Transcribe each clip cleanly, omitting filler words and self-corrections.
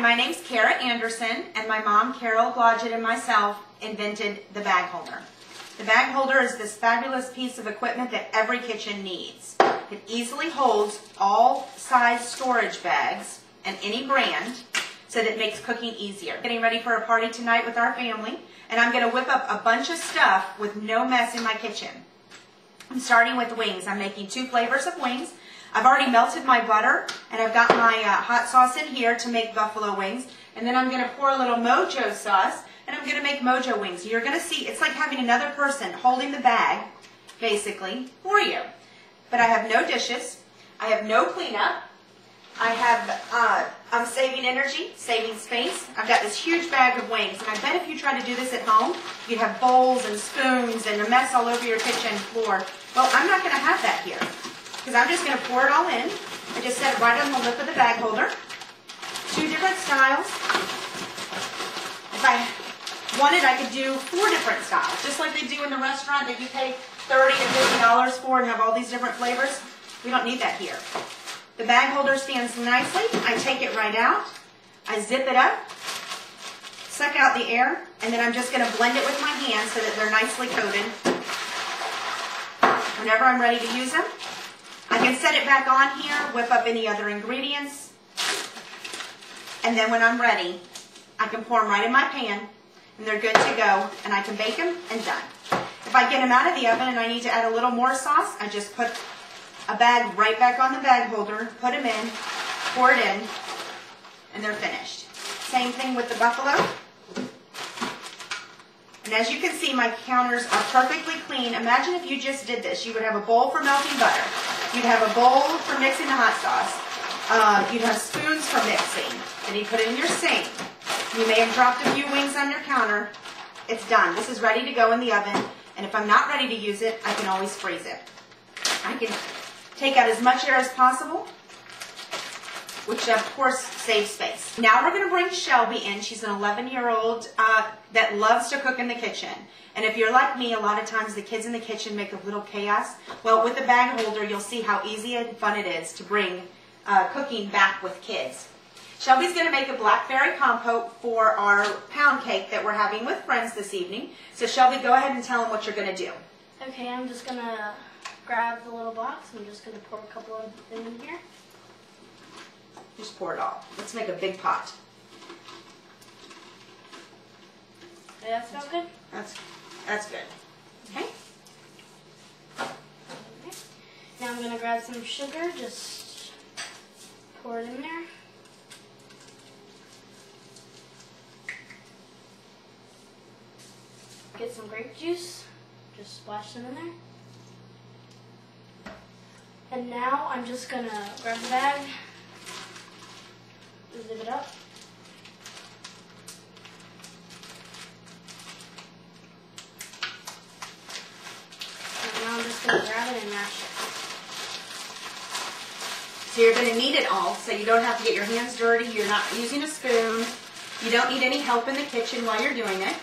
my name's Kara Anderson, and my mom, Carol Blodgett, and myself invented the bag holder. The bag holder is this fabulous piece of equipment that every kitchen needs. It easily holds all size storage bags and any brand, so that it makes cooking easier. Getting ready for a party tonight with our family, and I'm going to whip up a bunch of stuff with no mess in my kitchen. I'm starting with wings. I'm making 2 flavors of wings. I've already melted my butter, and I've got my hot sauce in here to make buffalo wings. And then I'm going to pour a little mojo sauce, and I'm going to make mojo wings. You're going to see, it's like having another person holding the bag, basically, for you. But I have no dishes. I have no cleanup. I have, I'm saving energy, saving space. I've got this huge bag of wings, and I bet if you try to do this at home, you'd have bowls and spoons and a mess all over your kitchen floor. Well, I'm not going to have that here, because I'm just going to pour it all in. I just set it right on the lip of the bag holder. 2 different styles. If I wanted, I could do 4 different styles, just like they do in the restaurant that you pay $30 and $50 for and have all these different flavors. We don't need that here. The bag holder stands nicely. I take it right out. I zip it up, suck out the air, and then I'm just going to blend it with my hands so that they're nicely coated. Whenever I'm ready to use them, I can set it back on here, whip up any other ingredients, and then when I'm ready, I can pour them right in my pan, and they're good to go, and I can bake them and done. If I get them out of the oven and I need to add a little more sauce, I just put a bag right back on the bag holder, put them in, pour it in, and they're finished. Same thing with the buffalo. And as you can see, my counters are perfectly clean. Imagine if you just did this. You would have a bowl for melting butter. You'd have a bowl for mixing the hot sauce. You'd have spoons for mixing. Then you put it in your sink. You may have dropped a few wings on your counter. It's done. This is ready to go in the oven. And if I'm not ready to use it, I can always freeze it. I can take out as much air as possible, which of course saves space. Now we're going to bring Shelby in. She's an 11-year-old that loves to cook in the kitchen. And if you're like me, a lot of times the kids in the kitchen make a little chaos. Well, with the bag holder, you'll see how easy and fun it is to bring cooking back with kids. Shelby's going to make a blackberry compote for our pound cake that we're having with friends this evening. So Shelby, go ahead and tell them what you're going to do. Okay, I'm just going to grab the little box. I'm just going to pour a couple of them in here. Just pour it all. Let's make a big pot. Okay, that sounds good? That's good. Okay. Okay. Now I'm going to grab some sugar. Just pour it in there. Get some grape juice. Just splash them in there. And now I'm just going to grab the bag, zip it up. And now I'm just going to grab it and mash it. So you're going to knead it all, so you don't have to get your hands dirty. You're not using a spoon. You don't need any help in the kitchen while you're doing it.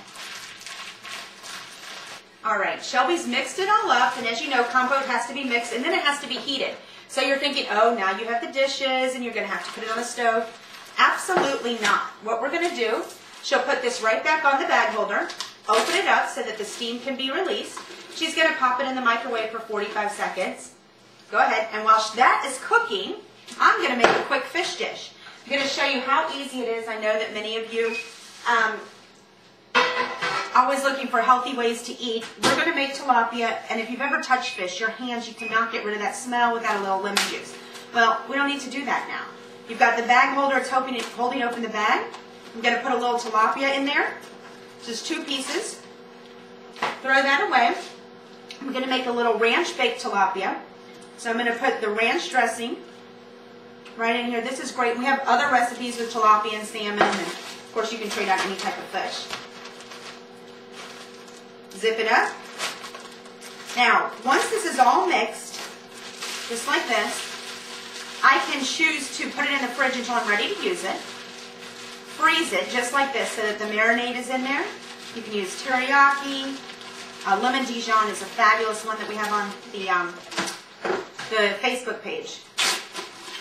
All right, Shelby's mixed it all up, and as you know, compote has to be mixed, and then it has to be heated. So you're thinking, oh, now you have the dishes, and you're going to have to put it on the stove. Absolutely not. What we're going to do, she'll put this right back on the bag holder, open it up so that the steam can be released. She's going to pop it in the microwave for 45 seconds. Go ahead, and while that is cooking, I'm going to make a quick fish dish. I'm going to show you how easy it is. I know that many of you always looking for healthy ways to eat. We're going to make tilapia, and if you've ever touched fish, your hands, you cannot get rid of that smell without a little lemon juice. Well, we don't need to do that now. You've got the bag holder, it's holding open the bag. I'm going to put a little tilapia in there, just 2 pieces. Throw that away. I'm going to make a little ranch baked tilapia. So I'm going to put the ranch dressing right in here. This is great. We have other recipes with tilapia and salmon, and of course you can trade out any type of fish. Zip it up. Now, once this is all mixed, just like this, I can choose to put it in the fridge until I'm ready to use it. Freeze it just like this so that the marinade is in there. You can use teriyaki. Lemon Dijon is a fabulous one that we have on the Facebook page.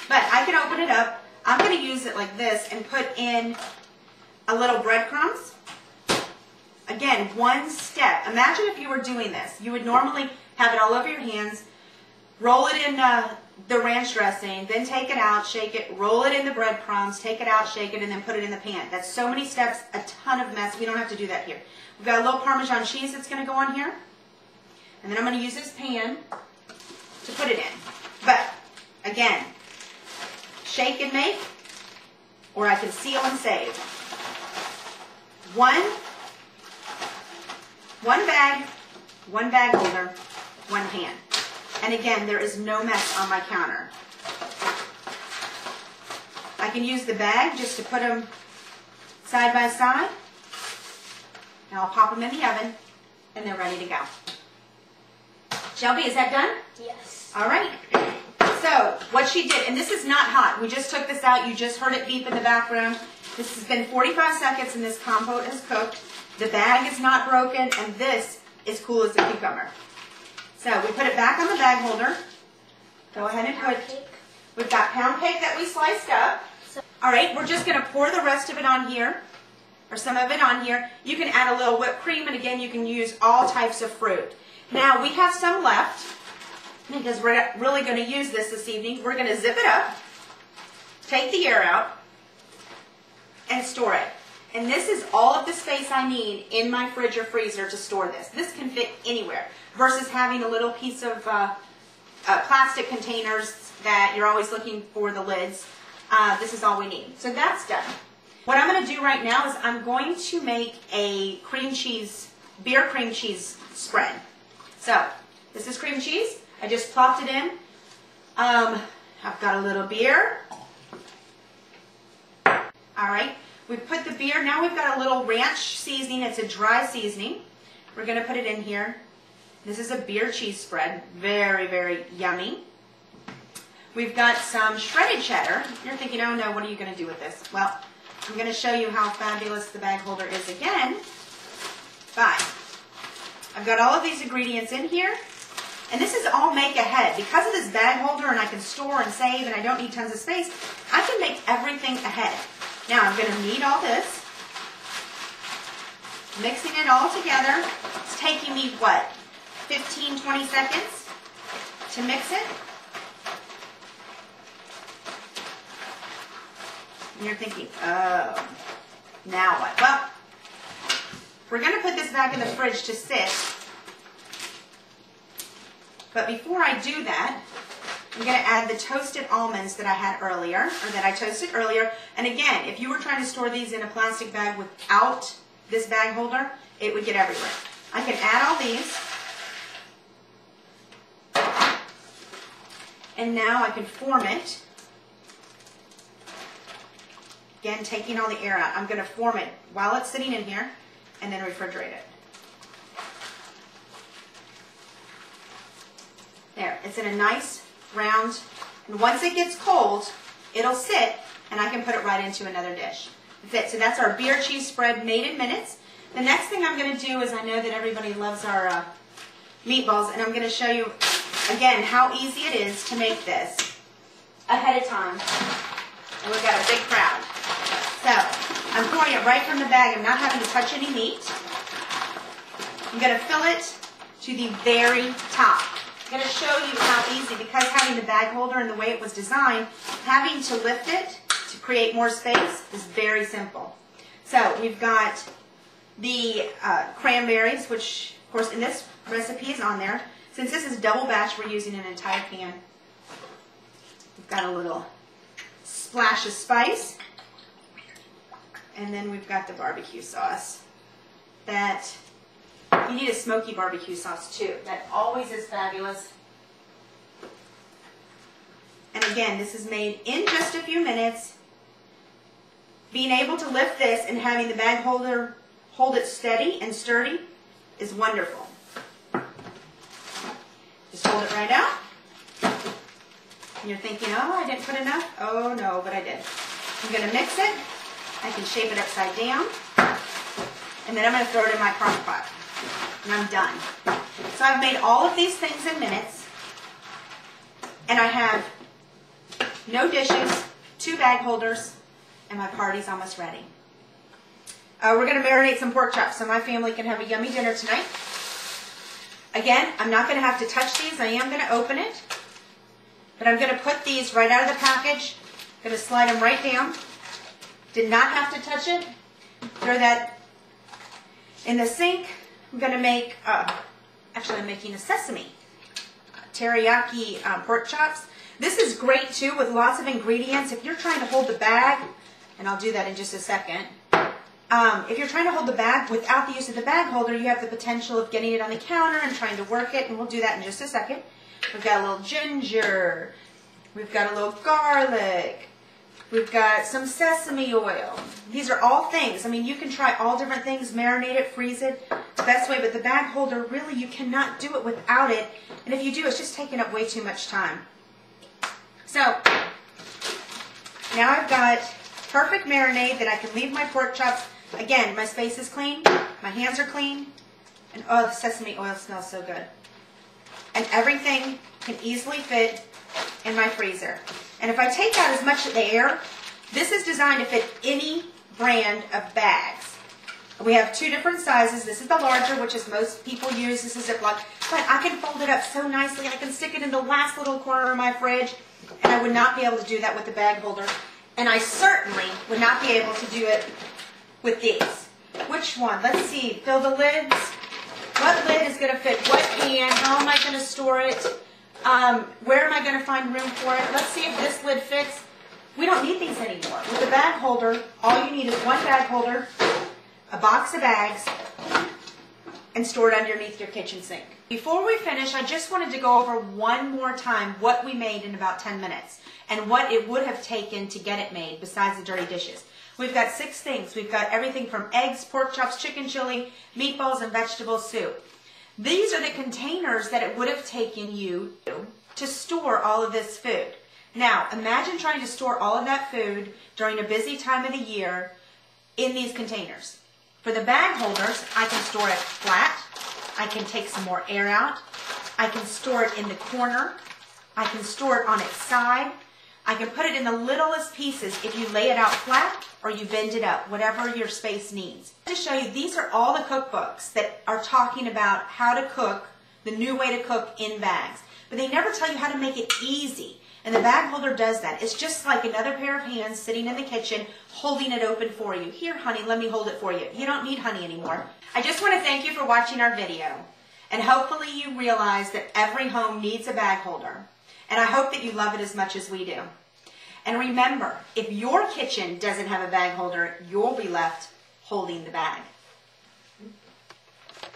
But I can open it up. I'm going to use it like this and put in a little breadcrumbs. Again, one step. Imagine if you were doing this. You would normally have it all over your hands, roll it in the ranch dressing, then take it out, shake it, roll it in the breadcrumbs, take it out, shake it, and then put it in the pan. That's so many steps, a ton of mess. We don't have to do that here. We've got a little Parmesan cheese that's going to go on here. And then I'm going to use this pan to put it in. But, again, shake and make, or I can seal and save. One bag holder, one pan. And again, there is no mess on my counter. I can use the bag just to put them side by side. And I'll pop them in the oven, and they're ready to go. Shelby, is that done? Yes. All right. So, what she did, and this is not hot. We just took this out. You just heard it beep in the background. This has been 45 seconds, and this compote is cooked. The bag is not broken, and this is cool as a cucumber. So, we put it back on the bag holder. Go ahead and put, we've got pound cake that we sliced up. All right, we're just going to pour the rest of it on here, or some of it on here. You can add a little whipped cream, and again, you can use all types of fruit. Now, we have some left, because we're really going to use this evening. We're going to zip it up, take the air out, and store it. And this is all of the space I need in my fridge or freezer to store this. This can fit anywhere, versus having a little piece of plastic containers that you're always looking for the lids. This is all we need. So that's done. What I'm going to do right now is I'm going to make a beer cream cheese spread. So, this is cream cheese. I just plopped it in. I've got a little beer. All right. We put the beer. Now we've got a little ranch seasoning. It's a dry seasoning. We're going to put it in here. This is a beer cheese spread. Very, very yummy. We've got some shredded cheddar. You're thinking, oh no, what are you going to do with this? Well, I'm going to show you how fabulous the bag holder is again. But I've got all of these ingredients in here. And this is all make ahead. Because of this bag holder and I can store and save and I don't need tons of space, I can make everything ahead. Now I'm going to knead all this. Mixing it all together. It's taking me, what, 15, 20 seconds to mix it. And you're thinking, oh, now what? Well, we're going to put this back in the fridge to sit. But before I do that, I'm going to add the toasted almonds that I had earlier, or that I toasted earlier. And again, if you were trying to store these in a plastic bag without this bag holder, it would get everywhere. I can add all these. And now I can form it. Again, taking all the air out. I'm going to form it while it's sitting in here and then refrigerate it. There, it's in a nice round, and once it gets cold, it'll sit, and I can put it right into another dish. So that's our beer cheese spread made in minutes. The next thing I'm going to do is, I know that everybody loves our meatballs, and I'm going to show you, again, how easy it is to make this ahead of time. And we've got a big crowd. So, I'm pouring it right from the bag. I'm not having to touch any meat. I'm going to fill it to the very top. I'm going to show you how easy, because having the bag holder and the way it was designed, having to lift it to create more space is very simple. So we've got the cranberries, which of course in this recipe is on there. Since this is double batch, we're using an entire can. We've got a little splash of spice. And then we've got the barbecue sauce. You need a smoky barbecue sauce too. That always is fabulous. And again, this is made in just a few minutes. Being able to lift this and having the bag holder hold it steady and sturdy is wonderful. Just hold it right out. And you're thinking, oh, I didn't put enough. Oh no, but I did. I'm going to mix it. I can shape it upside down. And then I'm going to throw it in my crock pot. And I'm done. So I've made all of these things in minutes. And I have no dishes 2 bag holders, and my party's almost ready. We're going to marinate some pork chops so my family can have a yummy dinner tonight. Again, I'm not going to have to touch these. I am going to open it. But I'm going to put these right out of the package. I'm going to slide them right down. Did not have to touch it. Throw that in the sink. I'm going to make, actually I'm making a sesame teriyaki pork chops. This is great too with lots of ingredients. If you're trying to hold the bag, and I'll do that in just a second. If you're trying to hold the bag without the use of the bag holder, you have the potential of getting it on the counter and trying to work it, and we'll do that in just a second. We've got a little ginger. We've got a little garlic. We've got some sesame oil. These are all things. I mean, you can try all different things, marinate it, freeze it, the best way, but the bag holder, really, you cannot do it without it, and if you do, it's just taking up way too much time. So, now I've got perfect marinade that I can leave my pork chops. Again, my space is clean, my hands are clean, and oh, the sesame oil smells so good. And everything can easily fit in my freezer. And if I take out as much air, this is designed to fit any brand of bags. We have 2 different sizes. This is the larger, which is most people use. This is Ziploc. But I can fold it up so nicely. I can stick it in the last little corner of my fridge. And I would not be able to do that with the bag holder. And I certainly would not be able to do it with these. Which one? Let's see. Fill the lids. What lid is going to fit what pan? How am I going to store it? Where am I going to find room for it? Let's see if this lid fits. We don't need these anymore. With the bag holder, all you need is 1 bag holder, a box of bags, and store it underneath your kitchen sink. Before we finish, I just wanted to go over one more time what we made in about 10 minutes and what it would have taken to get it made besides the dirty dishes. We've got 6 things. We've got everything from eggs, pork chops, chicken chili, meatballs, and vegetable soup. These are the containers that it would have taken you to store all of this food. Now, imagine trying to store all of that food during a busy time of the year in these containers. For the bag holders, I can store it flat. I can take some more air out. I can store it in the corner. I can store it on its side. I can put it in the littlest pieces if you lay it out flat or you bend it up, whatever your space needs. To show you, these are all the cookbooks that are talking about how to cook, the new way to cook in bags. But they never tell you how to make it easy. And the bag holder does that. It's just like another pair of hands sitting in the kitchen holding it open for you. Here, honey, let me hold it for you. You don't need honey anymore. I just want to thank you for watching our video. And hopefully you realize that every home needs a bag holder. And I hope that you love it as much as we do. And remember, if your kitchen doesn't have a bag holder, you'll be left holding the bag.